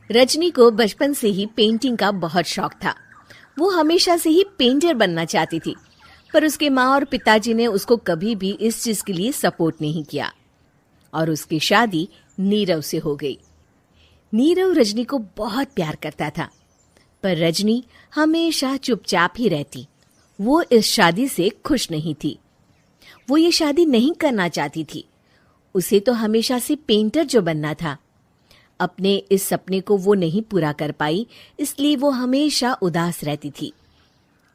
रजनी को बचपन से ही पेंटिंग का बहुत शौक था। वो हमेशा से ही पेंटर बनना चाहती थी, पर उसके माँ और पिताजी ने उसको कभी भी इस चीज के लिए सपोर्ट नहीं किया और उसकी शादी नीरव से हो गई। नीरव रजनी को बहुत प्यार करता था, पर रजनी हमेशा चुपचाप ही रहती। वो इस शादी से खुश नहीं थी। वो ये शादी नहीं करना चाहती थी। उसे तो हमेशा से पेंटर जो बनना था। अपने इस सपने को वो नहीं पूरा कर पाई, इसलिए वो हमेशा उदास रहती थी।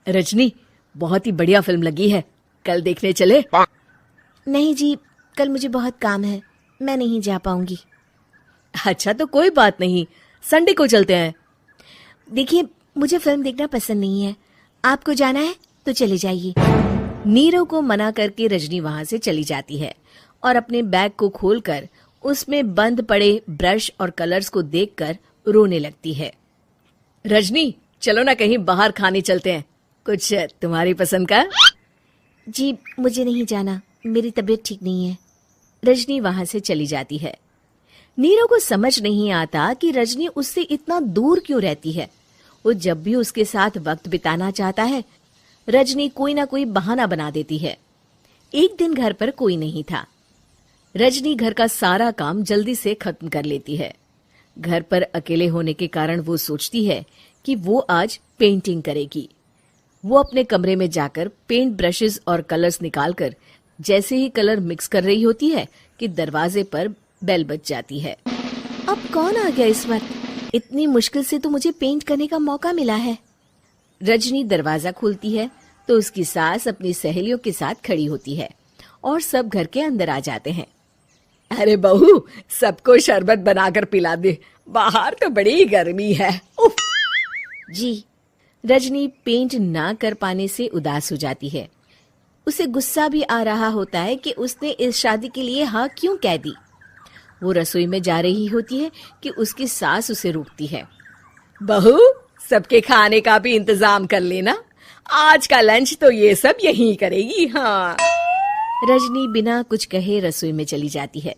रजनी, बहुत ही बढ़िया फिल्म लगी है, कल देखने चले? नहीं जी, कल मुझे बहुत काम है, मैं नहीं जा पाऊंगी। अच्छा तो कोई बात नहीं, संडे को चलते हैं। देखिए, मुझे फिल्म देखना पसंद नहीं है, आपको जाना है तो चले जाइए। नीरव को मना करके रजनी वहां से चली जाती है और अपने बैग को खोलकर उसमें बंद पड़े ब्रश और कलर्स को देखकर रोने लगती है। रजनी, चलो ना कहीं बाहर खाने चलते हैं, कुछ तुम्हारी पसंद का। जी, मुझे नहीं जाना, मेरी तबीयत ठीक नहीं है। रजनी वहां से चली जाती है। नीरव को समझ नहीं आता कि रजनी उससे इतना दूर क्यों रहती है। वो जब भी उसके साथ वक्त बिताना चाहता है, रजनी कोई ना कोई बहाना बना देती है। एक दिन घर पर कोई नहीं था। रजनी घर का सारा काम जल्दी से खत्म कर लेती है। घर पर अकेले होने के कारण वो सोचती है कि वो आज पेंटिंग करेगी। वो अपने कमरे में जाकर पेंट ब्रशेस और कलर्स निकालकर जैसे ही कलर मिक्स कर रही होती है कि दरवाजे पर बेल बज जाती है। अब कौन आ गया इस वक्त? इतनी मुश्किल से तो मुझे पेंट करने का मौका मिला है। रजनी दरवाजा खोलती है तो उसकी सास अपनी सहेलियों के साथ खड़ी होती है और सब घर के अंदर आ जाते हैं। अरे बहू, सबको शरबत बनाकर पिला दे, बाहर तो बड़ी गर्मी है। उफ। जी। रजनी पेंट ना कर पाने से उदास हो जाती है। उसे गुस्सा भी आ रहा होता है कि उसने इस शादी के लिए हाँ क्यों कह दी। वो रसोई में जा रही होती है कि उसकी सास उसे रोकती है। बहू, सबके खाने का भी इंतजाम कर लेना, आज का लंच तो ये सब यहीं करेगी। हाँ। रजनी बिना कुछ कहे रसोई में चली जाती है।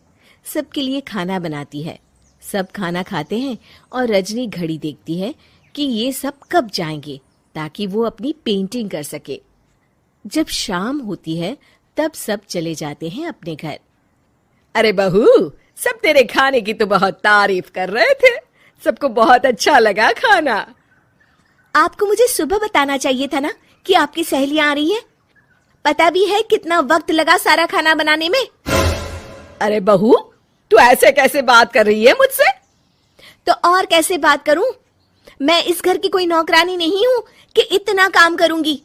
सबके लिए खाना बनाती है। सब खाना खाते हैं और रजनी घड़ी देखती है कि ये सब कब जाएंगे ताकि वो अपनी पेंटिंग कर सके। जब शाम होती है तब सब चले जाते हैं अपने घर। अरे बहू, सब तेरे खाने की तो बहुत तारीफ कर रहे थे, सबको बहुत अच्छा लगा खाना। आपको मुझे सुबह बताना चाहिए था ना कि आपकी सहेलियां आ रही हैं। पता भी है कितना वक्त लगा सारा खाना बनाने में। अरे बहू, तू ऐसे कैसे बात कर रही है मुझसे? तो और कैसे बात करूं? मैं इस घर की कोई नौकरानी नहीं हूं कि इतना काम करूंगी।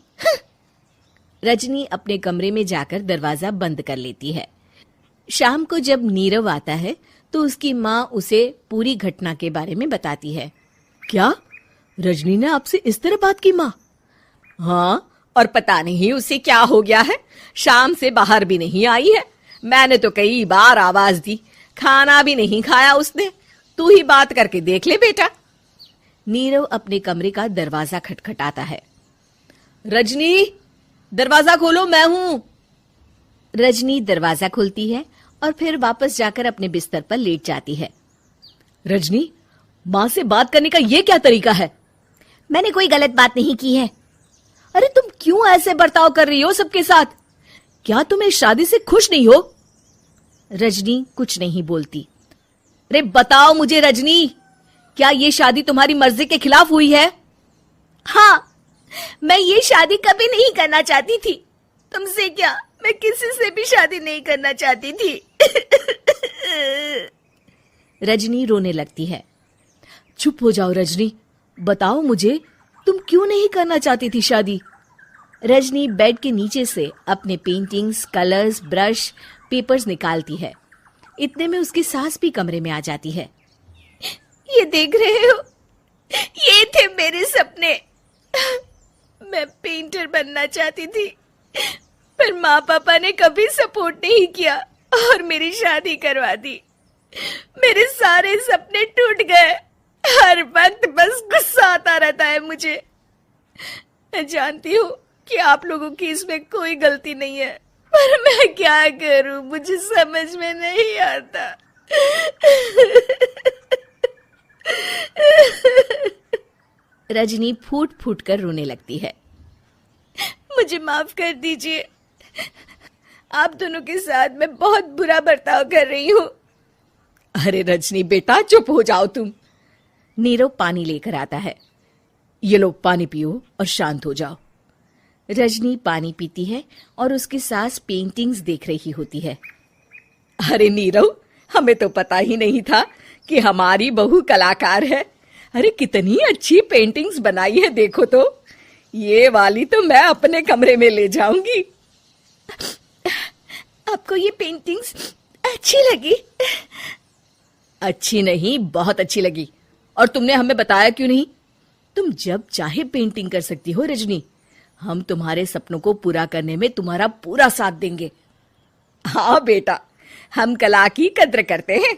रजनी अपने कमरे में जाकर दरवाजा बंद कर लेती है। शाम को जब नीरव आता है तो उसकी माँ उसे पूरी घटना के बारे में बताती है। क्या रजनी ने आपसे इस तरह बात की माँ? हाँ, और पता नहीं उसे क्या हो गया है, शाम से बाहर भी नहीं आई है। मैंने तो कई बार आवाज दी, खाना भी नहीं खाया उसने। तू ही बात करके देख ले बेटा। नीरव अपने कमरे का दरवाजा खटखटाता है। रजनी, दरवाजा खोलो, मैं हूं। रजनी दरवाजा खोलती है और फिर वापस जाकर अपने बिस्तर पर लेट जाती है। रजनी, माँ से बात करने का ये क्या तरीका है? मैंने कोई गलत बात नहीं की है। अरे तुम क्यों ऐसे बर्ताव कर रही हो सबके साथ? क्या तुम इस शादी से खुश नहीं हो? रजनी कुछ नहीं बोलती। अरे बताओ मुझे रजनी, क्या ये शादी तुम्हारी मर्जी के खिलाफ हुई है? हाँ, मैं ये शादी कभी नहीं करना चाहती थी। तुमसे क्या, मैं किसी से भी शादी नहीं करना चाहती थी। रजनी रोने लगती है। चुप हो जाओ रजनी, बताओ मुझे, तुम क्यों नहीं करना चाहती थी शादी? रजनी बेड के नीचे से अपने पेंटिंग्स, कलर्स, ब्रश, पेपर्स निकालती है। इतने में उसकी सास भी कमरे में आ जाती है। ये देख रहे हो, ये थे मेरे सपने। मैं पेंटर बनना चाहती थी, पर माँ पापा ने कभी सपोर्ट नहीं किया और मेरी शादी करवा दी। मेरे सारे सपने टूट गए। हर वक्त बस गुस्सा आता रहता है मुझे। मैं जानती हूँ कि आप लोगों की इसमें कोई गलती नहीं है, पर मैं क्या करूं, मुझे समझ में नहीं आता। रजनी फूट फूट कर रोने लगती है। मुझे माफ कर दीजिए, आप दोनों के साथ मैं बहुत बुरा बर्ताव कर रही हूँ। अरे रजनी बेटा, चुप हो जाओ तुम। नीरव पानी लेकर आता है। ये लो पानी पियो और शांत हो जाओ। रजनी पानी पीती है और उसकी सास पेंटिंग्स देख रही होती है। अरे नीरव, हमें तो पता ही नहीं था कि हमारी बहू कलाकार है। अरे कितनी अच्छी पेंटिंग्स बनाई है, देखो तो। ये वाली तो मैं अपने कमरे में ले जाऊंगी। आपको ये पेंटिंग्स अच्छी लगी? अच्छी नहीं, बहुत अच्छी लगी। और तुमने हमें बताया क्यों नहीं? तुम जब चाहे पेंटिंग कर सकती हो रजनी। हम तुम्हारे सपनों को पूरा करने में तुम्हारा पूरा साथ देंगे। हाँ बेटा, हम कला की कद्र करते हैं।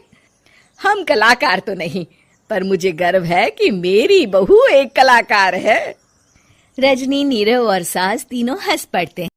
हम कलाकार तो नहीं, पर मुझे गर्व है कि मेरी बहू एक कलाकार है। रजनी, नीरव और सास तीनों हंस पड़ते हैं।